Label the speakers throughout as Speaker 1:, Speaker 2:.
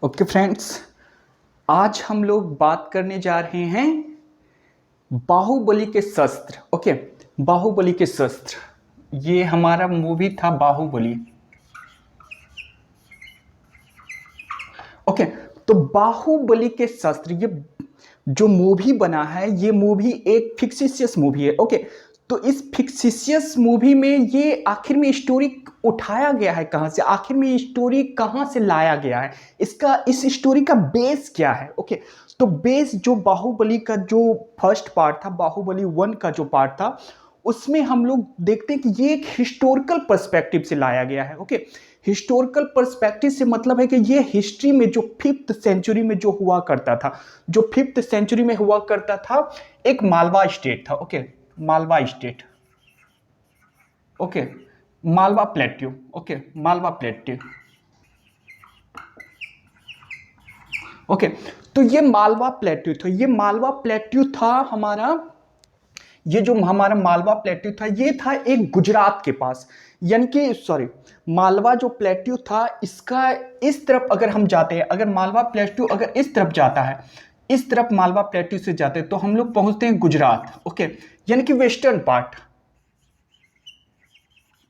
Speaker 1: Okay friends, आज हम लोग बात करने जा रहे हैं बाहुबली के शस्त्र। ओके, बाहुबली के शस्त्र, ये हमारा मूवी था बाहुबली। ओके, तो बाहुबली के शस्त्र ये जो मूवी बना है, ये मूवी एक फिक्सिशियस मूवी है। ओके, तो इस फिक्सिशियस मूवी में ये आखिर में स्टोरी उठाया गया है कहाँ से, आखिर में स्टोरी कहाँ से लाया गया है, इसका इस स्टोरी का बेस क्या है। ओके, तो बेस जो बाहुबली का जो फर्स्ट पार्ट था, बाहुबली 1 का जो पार्ट था, उसमें हम लोग देखते हैं कि ये एक हिस्टोरिकल पर्सपेक्टिव से लाया गया है। ओके, हिस्टोरिकल पर्सपेक्टिव से मतलब है कि ये हिस्ट्री में जो 5th सेंचुरी में जो हुआ करता था, जो 5th सेंचुरी में हुआ करता था, एक मालवा स्टेट था। Okay, Malwa state. Okay, Malwa plateau. Okay, Malwa plateau. Okay, तो ये मालवा प्लेट्यू था, ये मालवा प्लेट्यू था हमारा, ये जो हमारा मालवा प्लेट्यू था, ये था एक गुजरात के पास, यानी कि सॉरी, मालवा जो प्लेट्यू था इसका इस तरफ अगर हम जाते हैं, अगर मालवा प्लेट्यू अगर इस तरफ जाता है, इस तरफ मालवा प्लेट्यू से जाते हैं तो हम लोग पहुंचते हैं गुजरात। ओके, यानी कि वेस्टर्न पार्ट।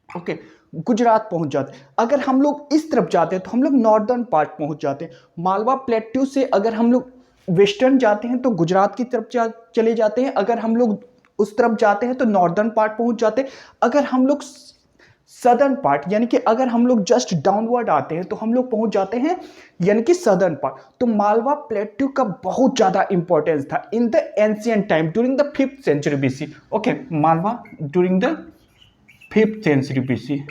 Speaker 1: ओके, गुजरात पहुंच जाते हैं। अगर हम लोग इस तरफ जाते हैं तो हम लोग नॉर्दर्न पार्ट पहुंच जाते हैं। मालवा प्लेट्यू से अगर हम लोग वेस्टर्न जाते हैं तो गुजरात की तरफ चले जाते हैं। अगर हम लोग उस तरफ जाते हैं तो नॉर्दर्न पार्ट पहुंच जाते हैं। अगर हम लोग सदर्न पार्ट, यानी कि अगर हम लोग जस्ट डाउनवर्ड आते हैं तो हम लोग पहुंच जाते हैं यानी कि सदर्न पार्ट। तो मालवा प्लेट्यू का बहुत ज्यादा इंपॉर्टेंस था in the ancient time during the 5th century BC. Okay, Malwa during the 5th century BC.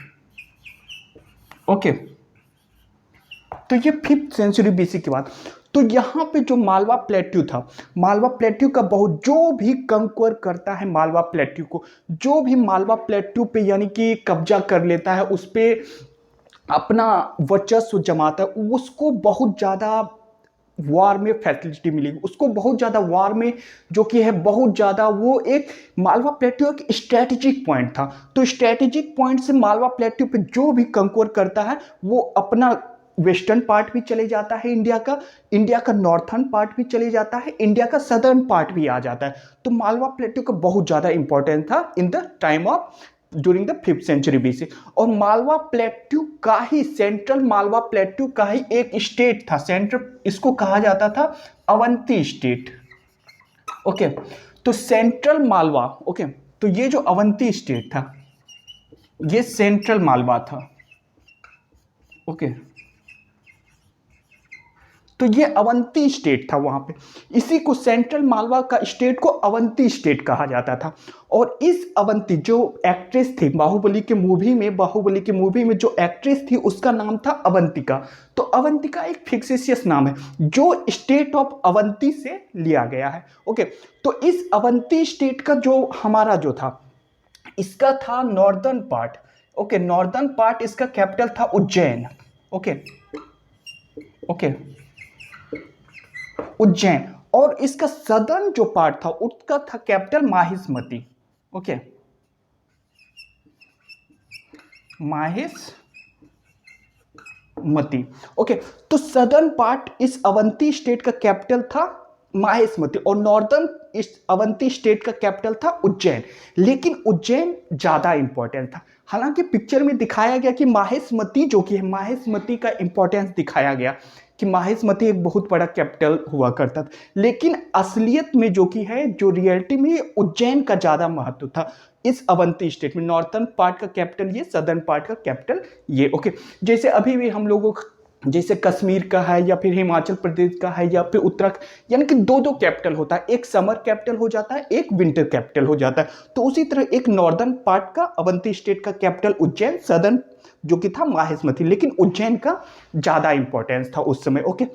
Speaker 1: Okay, तो ये 5th सेंचुरी बीसी की बात। तो यहाँ पे जो मालवा प्लेट्यू था, मालवा प्लेट्यू का बहुत, जो भी कंक्वर करता है मालवा प्लेट्यू को, जो भी मालवा प्लेट्यू पे यानी कि कब्जा कर लेता है, उस पे अपना वर्चस्व जमाता है, उसको बहुत ज़्यादा वार में फैसिलिटी मिलेगी, उसको बहुत ज़्यादा वार में जो कि है बहुत ज़्यादा, वो एक मालवा प्लेट्यू एक स्ट्रेटेजिक पॉइंट था। तो स्ट्रेटेजिक पॉइंट से मालवा प्लेट्यू पे जो भी कंक्वर करता है वो अपना वेस्टर्न पार्ट भी चले जाता है, इंडिया का नॉर्थर्न पार्ट भी चले जाता है, इंडिया का सदर्न पार्ट भी आ जाता है। तो मालवा प्लेट्यू का बहुत ज़्यादा इंपॉर्टेंट था in the time of during the 5th century BC. और मालवा प्लेट्यू का ही, सेंट्रल मालवा प्लेट्यू का ही एक स्टेट था, सेंट्रल, इसको कहा जाता था अवंती स्टेट। ओके, तो सेंट्रल मालवा, ओके, तो ये जो अवंती स्टेट था ये सेंट्रल मालवा था। ओके, तो ये अवंती स्टेट था वहां पे, इसी को सेंट्रल मालवा का स्टेट को अवंती स्टेट कहा जाता था। और इस अवंती जो एक्ट्रेस थी बाहुबली के मूवी में, बाहुबली की मूवी में जो एक्ट्रेस थी उसका नाम था अवंतिका। तो अवंतिका एक फिक्सिशियस नाम है जो स्टेट ऑफ अवंती से लिया गया है। ओके, तो इस अवंती स्टेट का जो हमारा जो था, इसका था northern part. Okay, northern part, इसका कैपिटल था उज्जैन। Okay, okay, Ujjain. और इसका सदर्न जो पार्ट था उसका था capital Mahishmati. Okay, Mahishmati. Okay, तो सदर्न पार्ट इस अवंती स्टेट का कैपिटल था माहिष्मती और नॉर्दर्न इस अवंती स्टेट का कैपिटल था उज्जैन। लेकिन उज्जैन ज्यादा इंपॉर्टेंट था। हालांकि पिक्चर में दिखाया गया कि माहिष्मती जो कि है, माहिष्मती का इंपॉर्टेंस दिखाया गया कि माहिष्मती एक बहुत बड़ा कैपिटल हुआ करता था, लेकिन असलियत में जो कि है, जो रियलिटी में उज्जैन का ज्यादा महत्व था इस अवंती स्टेट में। नॉर्थर्न पार्ट का कैपिटल ये, सदर्न पार्ट का कैपिटल ये। ओके, जैसे अभी भी हम लोगों, जैसे कश्मीर का है या फिर हिमाचल प्रदेश का है या फिर उत्तराखंड, यानी कि दो दो कैपिटल होता है, एक समर कैपिटल हो जाता है, एक विंटर कैपिटल हो जाता है। तो उसी तरह एक नॉर्दर्न पार्ट का अवंती स्टेट का कैपिटल उज्जैन, सदर्न जो कि था माहिष्मती। लेकिन उज्जैन का ज्यादा इंपॉर्टेंस था उस समय। ओके,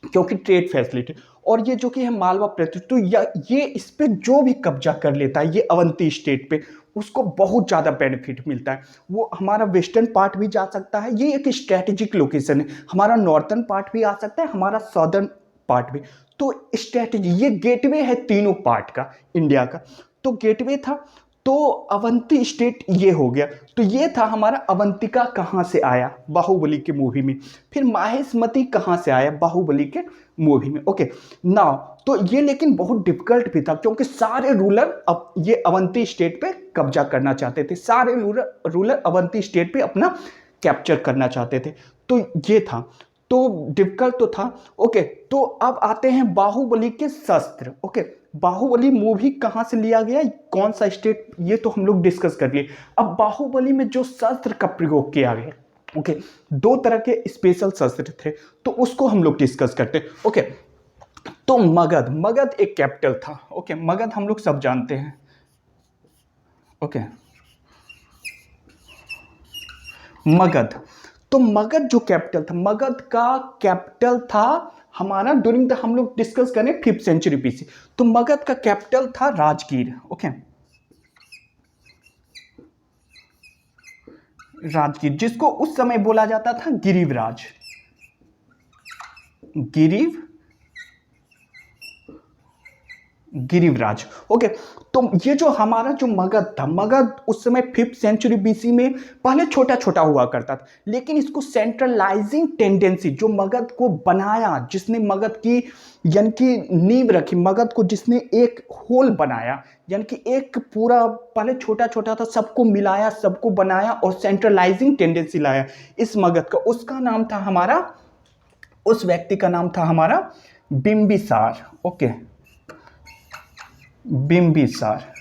Speaker 1: क्योंकि ट्रेड फैसिलिटी। और ये जो कि है मालवा प्रदेश, तो ये इस पे जो भी कब्जा कर लेता है ये अवंती स्टेट पे, उसको बहुत ज़्यादा बेनिफिट मिलता है। वो हमारा वेस्टर्न पार्ट भी जा सकता है, ये एक स्ट्रेटेजिक लोकेशन है, हमारा नॉर्थर्न पार्ट भी आ सकता है, हमारा सदर्न पार्ट भी। तो स्ट्रेटेजी, ये गेटवे है तीनों पार्ट का, इंडिया का। तो गेटवे था। तो अवंती स्टेट ये हो गया। तो ये था हमारा अवंतिका कहाँ से आया बाहुबली के मूवी में। फिर माहिष्मती कहाँ से आया बाहुबली के मूवी में। ओके नाउ तो ये लेकिन बहुत डिफिकल्ट भी था क्योंकि सारे रूलर अब ये अवंती स्टेट पे कब्जा करना चाहते थे, सारे रूलर अवंती स्टेट पे अपना कैप्चर करना चाहते थे। तो ये था, तो डिफिकल्ट तो था। ओके तो अब आते हैं बाहुबली के शस्त्र। ओके बाहुबली मूवी कहाँ से लिया गया, कौन सा स्टेट, ये तो हम लोग डिस्कस कर लिए। अब बाहुबली में जो शस्त्र का प्रयोग किया गया, ओके दो तरह के स्पेशल शस्त्र थे, तो उसको हम लोग डिस्कस करते हैं। ओके तो मगध, मगध एक कैपिटल था। ओके मगध हम लोग सब जानते हैं। ओके मगध, तो मगध जो कैपिटल था, मगध का कैपिटल था हमारा ड्यूरिंग द, हम लोग डिस्कस करें 5th सेंचुरी बीसी, तो मगध का कैपिटल था राजगीर। ओके राजगीर, जिसको उस समय बोला जाता था गिरिवराज, गिरिवराज। ओके तो ये जो हमारा जो मगध था, मगध उस समय 5th सेंचुरी बीसी में पहले छोटा छोटा हुआ करता था, लेकिन इसको सेंट्रलाइजिंग टेंडेंसी, जो मगध को बनाया, जिसने मगध की यानी कि नींव रखी, मगध को जिसने एक होल बनाया, यानी कि एक पूरा, पहले छोटा छोटा था, सबको मिलाया, सबको बनाया और सेंट्रलाइजिंग टेंडेंसी लाया इस मगध का, उसका नाम था हमारा, उस व्यक्ति का नाम था हमारा बिंबिसार। ओके बिंबिसार।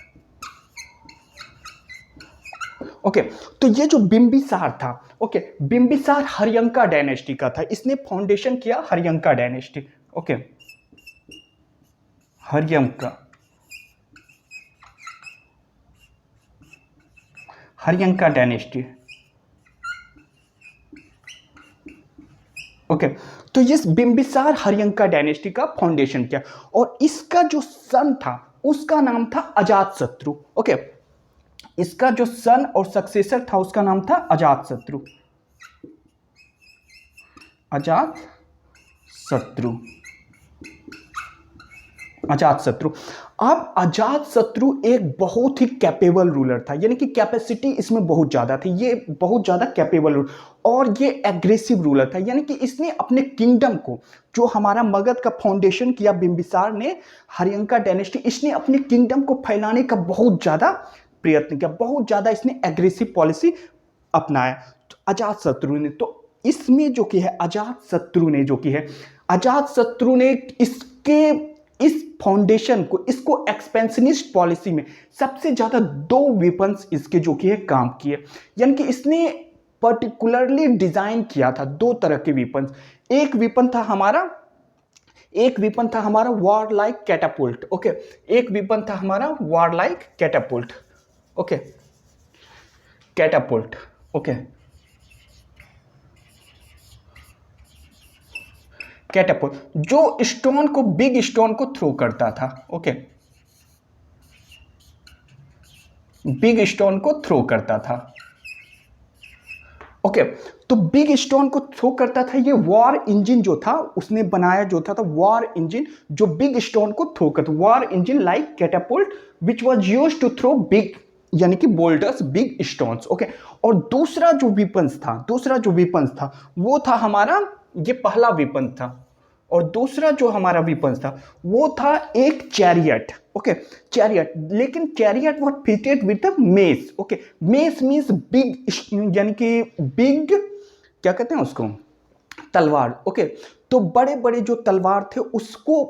Speaker 1: ओके तो ये जो बिंबिसार था, ओके बिंबिसार हरियंका डायनेस्टी का था, इसने फाउंडेशन किया Haryanka dynasty. Okay Haryanka, Haryanka dynasty. Okay तो ये बिंबिसार हरियंका डायनेस्टी का फाउंडेशन किया, और इसका जो सन था उसका नाम था अजातशत्रु। ओके इसका जो सन और सक्सेसर था उसका नाम था अजातशत्रु, अजातशत्रु, अजातशत्रु। अब अजातशत्रु एक बहुत ही कैपेबल रूलर था, यानी कि कैपेसिटी इसमें बहुत ज़्यादा थी, ये बहुत ज़्यादा कैपेबल रूलर, और ये एग्रेसिव रूलर था, यानी कि इसने अपने किंगडम को, जो हमारा मगध का फाउंडेशन किया बिंबिसार ने, हरियंका डायनेस्टी, इसने अपने किंगडम को फैलाने का बहुत ज़्यादा प्रयत्न किया, बहुत ज़्यादा इसने एग्रेसिव पॉलिसी अपनाया तो अजातशत्रु ने। तो इसमें जो कि है अजातशत्रु ने, जो कि है अजातशत्रु ने इसके इस फाउंडेशन को, इसको एक्सपेंशनिस्ट पॉलिसी में सबसे ज्यादा दो वेपन्स इसके जो कि है काम किए, यानी कि इसने पर्टिकुलरली डिजाइन किया था दो तरह के वेपन्स। एक वेपन था हमारा वॉर लाइक कैटापुल्ट। ओके एक वेपन था हमारा war like catapult. Okay catapult. Okay catapult जो स्टोन को, बिग स्टोन को थ्रो करता था। ओके बिग स्टोन को थ्रो करता था। ओके तो बिग स्टोन को थ्रो करता था। ये वॉर इंजन जो था उसने बनाया, जो था वॉर इंजन जो बिग स्टोन को थ्रो करता, war engine like catapult which was used to throw big, यानी कि बोल्डर्स, बिग स्टोन्स। ओके और दूसरा जो वेपन्स था वो था हमारा, ये पहला वेपन था, और दूसरा जो हमारा वेपन्स था वो था एक चैरियट। ओके चैरियट, लेकिन chariot was fitted with a mess. Okay mess means big, यानी कि बिग, क्या कहते हैं उसको, तलवार। ओके तो बड़े बड़े जो तलवार थे उसको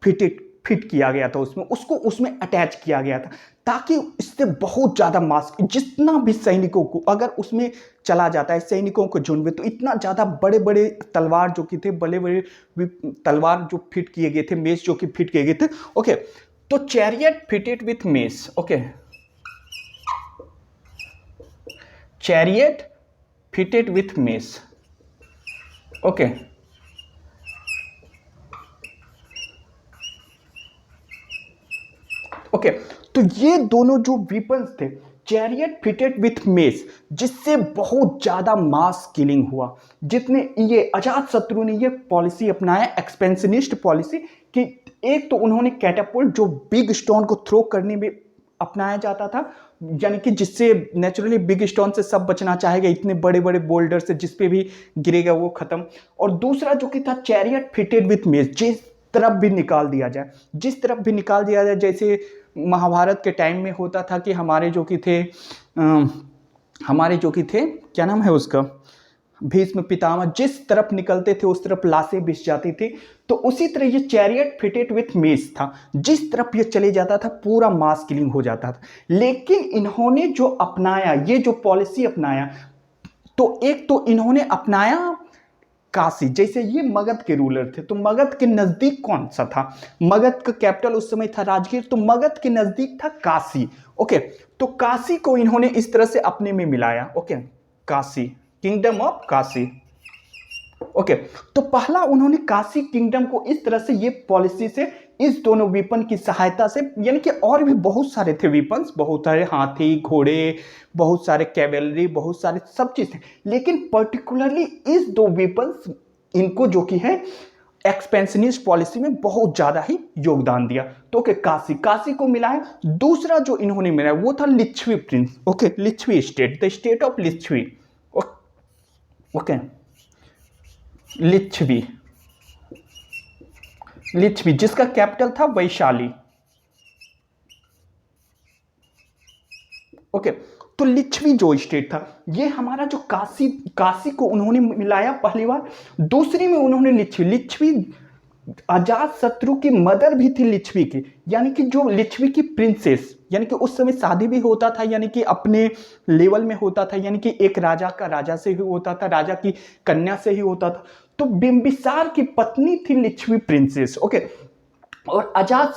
Speaker 1: फिट किया गया था उसमें, उसको उसमें अटैच किया गया था, ताकि इससे बहुत ज़्यादा मास, जितना भी सैनिकों को अगर उसमें चला जाता है, सैनिकों को झुंड में, तो इतना ज़्यादा बड़े बड़े तलवार जो कि थे, बड़े बड़े तलवार जो फिट किए गए थे, मेस जो कि फिट किए गए थे। ओके तो chariot fitted with mess. Okay chariot fitted with mess. Okay okay तो ये दोनों जो वेपन्स थे, चैरियट फिटेड विथ मेस, जिससे बहुत ज्यादा मास किलिंग हुआ, जितने ये अजातशत्रु ने ये पॉलिसी अपनाया, एक्सपेंशनिस्ट पॉलिसी, कि एक तो उन्होंने कैटापुल्ट जो बिग स्टोन को थ्रो करने में अपनाया जाता था, यानी कि जिससे नेचुरली बिग स्टोन से सब बचना चाहेगा, इतने बड़े बड़े बोल्डर से जिस पे भी गिरेगा वो खत्म। और दूसरा जो कि था चैरियट फिटेड विथ मेज, जिस तरफ भी निकाल दिया जाए, जिस तरफ भी निकाल दिया जाए, जैसे महाभारत के टाइम में होता था कि हमारे जो कि थे क्या नाम है उसका, भीष्म पितामह, जिस तरफ निकलते थे उस तरफ लाशें बिछ जाती थी। तो उसी तरह ये चैरियट फिटेड विथ मेज था, जिस तरफ ये चले जाता था पूरा मास किलिंग हो जाता था। लेकिन इन्होंने जो अपनाया, ये जो पॉलिसी अपनाया, तो एक तो इन्होंने अपनाया काशी, जैसे ये मगध के रूलर थे, तो मगध के नजदीक कौन सा था, मगध का कैपिटल उस समय था राजगीर, तो मगध के नजदीक था काशी। ओके, तो काशी को इन्होंने इस तरह से अपने में मिलाया। Okay, Kashi, kingdom of Kashi. Okay, तो पहला उन्होंने काशी किंगडम को इस तरह से, ये पॉलिसी से, इस दोनों वेपन की सहायता से, यानी कि और भी बहुत सारे थे वेपन्स, बहुत सारे हाथी घोड़े, बहुत सारे कैवेलरी, बहुत सारे सब चीज थे, लेकिन पर्टिकुलरली इस दो वेपन्स, इनको जो कि है एक्सपेंशनिस्ट पॉलिसी में बहुत ज्यादा ही योगदान दिया। तो ओके, काशी को मिलाया। दूसरा जो इन्होंने मिलाया वो था Licchavi prince. Okay, Licchavi state, the state of Licchavi. Okay, Licchavi, जिसका कैपिटल था वैशाली। ओके, तो लिच्छवी जो स्टेट था, ये हमारा जो काशी को उन्होंने मिलाया पहली बार। दूसरी में उन्होंने लिच्छवी अजात शत्रु की मदर भी थी लिच्छवी की, यानी कि जो लिच्छवी की प्रिंसेस, यानी कि उस समय शादी भी होता था, यानी कि अपने लेवल में होता था, यानी कि एक राजा का राजा से ही होता था, राजा की कन्या से ही होता था। तो बिंबिसार की पत्नी थी लिच्छवी प्रिंसेस। ओके, और अजात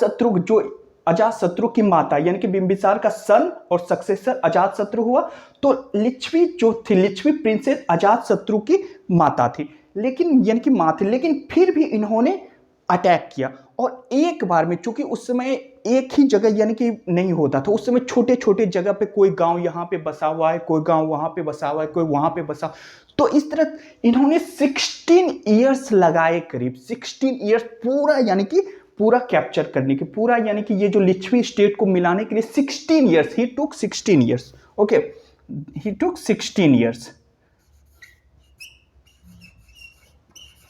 Speaker 1: शत्रु की माता, यानी कि बिंबिसार का सन और सक्सेसर अजात शत्रु हुआ। तो लिच्छवी जो थी, लिच्छवी प्रिंसेस अजात शत्रु की माता थी, लेकिन यानी कि माँ थी, लेकिन फिर भी इन्होंने अटैक किया। और एक बार में, चूंकि उस समय एक ही जगह यानी कि नहीं होता था, उस समय छोटे छोटे जगह पे, कोई गांव यहाँ पे बसा हुआ है, कोई गांव वहां पे बसा हुआ है, कोई वहां पे बसा, तो इस तरह इन्होंने 16 ईयर्स लगाए, करीब 16 ईयर्स पूरा, यानी कि पूरा कैप्चर करने के, पूरा यानी कि ये जो लिच्छवी स्टेट को मिलाने के लिए 16 ईयर्स, ही टुक 16 ईयर्स। ओके, ही टुक 16 ईयर्स।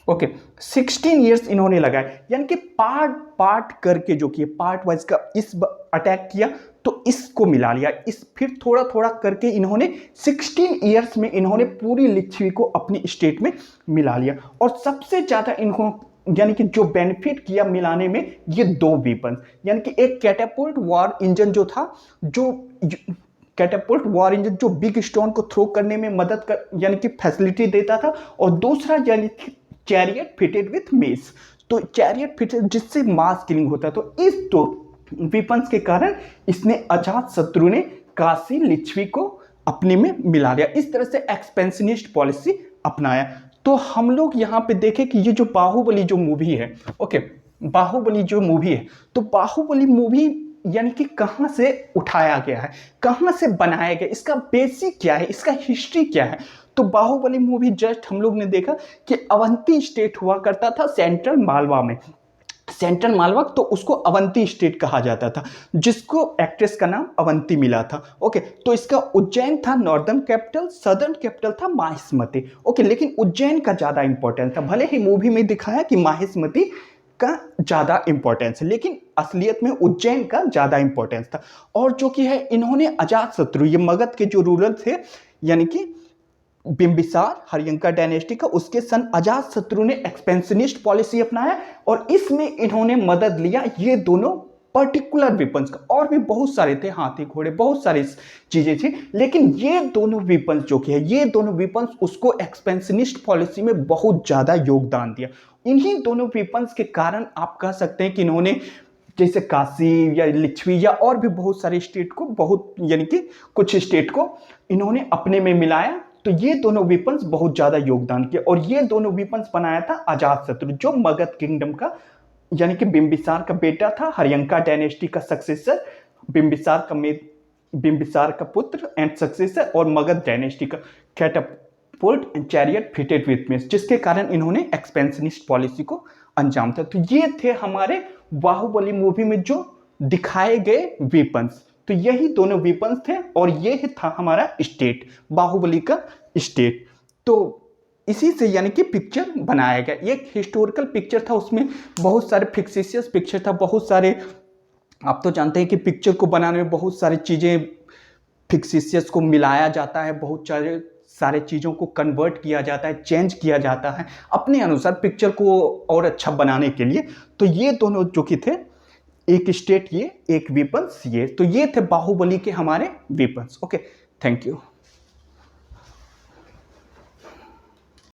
Speaker 1: ओके, 16 ईयर्स इन्होंने लगाए, यानी कि पार्ट पार्ट करके, जो कि पार्ट वाइज का इस अटैक किया, तो इसको मिला लिया, इस फिर थोड़ा थोड़ा करके इन्होंने 16 ईयर्स में इन्होंने पूरी लिच्छवी को अपनी स्टेट में मिला लिया। और सबसे ज्यादा इन्होंने, यानी कि जो बेनिफिट किया मिलाने में, ये दो वेपन, यानी कि एक कैटापुल्ट वॉर इंजन जो था, जो कैटापुल्ट वॉर इंजन जो बिग स्टोन को थ्रो करने में मदद कर, यानी कि फैसिलिटी देता था, और दूसरा यानी चैरियट फिटेड विथ मेस, तो चैरियट फिटेड जिससे मास किलिंग होता है। तो इस दो वेपन्स के कारण इसने अजात शत्रु ने काशी लिच्छवी को अपने में मिला लिया, इस तरह से एक्सपेंशनिस्ट पॉलिसी अपनाया। तो हम लोग यहाँ पे देखें कि ये जो बाहुबली जो मूवी है, ओके, बाहुबली जो मूवी है, तो बाहुबली मूवी यानी कि कहाँ से उठाया गया है, कहाँ से बनाया गया, इसका बेसिक क्या है, इसका हिस्ट्री क्या है। तो बाहुबली मूवी जस्ट हम लोग ने देखा कि अवंती स्टेट हुआ करता था सेंट्रल मालवा में, सेंट्रल मालवा, तो उसको अवंती स्टेट कहा जाता था, जिसको एक्ट्रेस का नाम अवंती मिला था। ओके, तो इसका उज्जैन था नॉर्दर्न कैपिटल, सदर्न कैपिटल था माहिष्मती। ओके, लेकिन उज्जैन का ज्यादा इंपॉर्टेंस था, भले ही मूवी में दिखाया कि माहिष्मती का ज्यादा इंपॉर्टेंस है, लेकिन असलियत में उज्जैन का ज्यादा इंपॉर्टेंस था। और जो कि है, इन्होंने अजात शत्रु, ये मगध के जो रूलर थे, यानी कि बिंबिसार हरियंका डायनेस्टी का, उसके सन अजात शत्रु ने एक्सपेंशनिस्ट पॉलिसी अपनाया, और इसमें इन्होंने मदद लिया ये दोनों पर्टिकुलर वेपन्स का। और भी बहुत सारे थे, हाथी घोड़े, बहुत सारी चीजें थी, लेकिन ये दोनों वेपन्स जो कि है, ये दोनों वेपन्स उसको एक्सपेंशनिस्ट पॉलिसी में बहुत ज्यादा योगदान दिया। इन्हीं दोनों वेपन्स के कारण आप कह सकते हैं कि इन्होंने जैसे काशी या लिच्छवी या और भी बहुत सारे स्टेट को, बहुत यानी कि कुछ स्टेट को इन्होंने अपने में मिलाया। तो ये दोनों वेपन्स बहुत ज्यादा योगदान किया, और ये दोनों वेपन्स बनाया था अजात शत्रु, जो मगध किंगडम का, यानी कि बिंबिसार का बेटा था, हरियंका डायनेस्टी का सक्सेसर, बिंबिसार का पुत्र एंड सक्सेसर, और मगध डायनेस्टी का catapult and chariot fitted with mess, जिसके कारण इन्होंने एक्सपेंशनिस्ट पॉलिसी को अंजाम था। तो ये थे हमारे बाहुबली मूवी में जो दिखाए गए वेपन्स। तो यही दोनों वेपन्स थे और ये था हमारा स्टेट, बाहुबली का स्टेट। तो इसी से यानी कि पिक्चर बनाया गया। ये एक हिस्टोरिकल पिक्चर था, उसमें बहुत सारे फिक्सिशियस पिक्चर था, बहुत सारे, आप तो जानते हैं कि पिक्चर को बनाने में बहुत सारी चीज़ें फिक्सिशियस को मिलाया जाता है, बहुत सारे सारे चीज़ों को कन्वर्ट किया जाता है, चेंज किया जाता है अपने अनुसार पिक्चर को और अच्छा बनाने के लिए। तो ये दोनों जो कि थे, एक स्टेट ये, एक वेपन्स ये, तो ये थे बाहुबली के हमारे वेपन्स। Okay, thank you.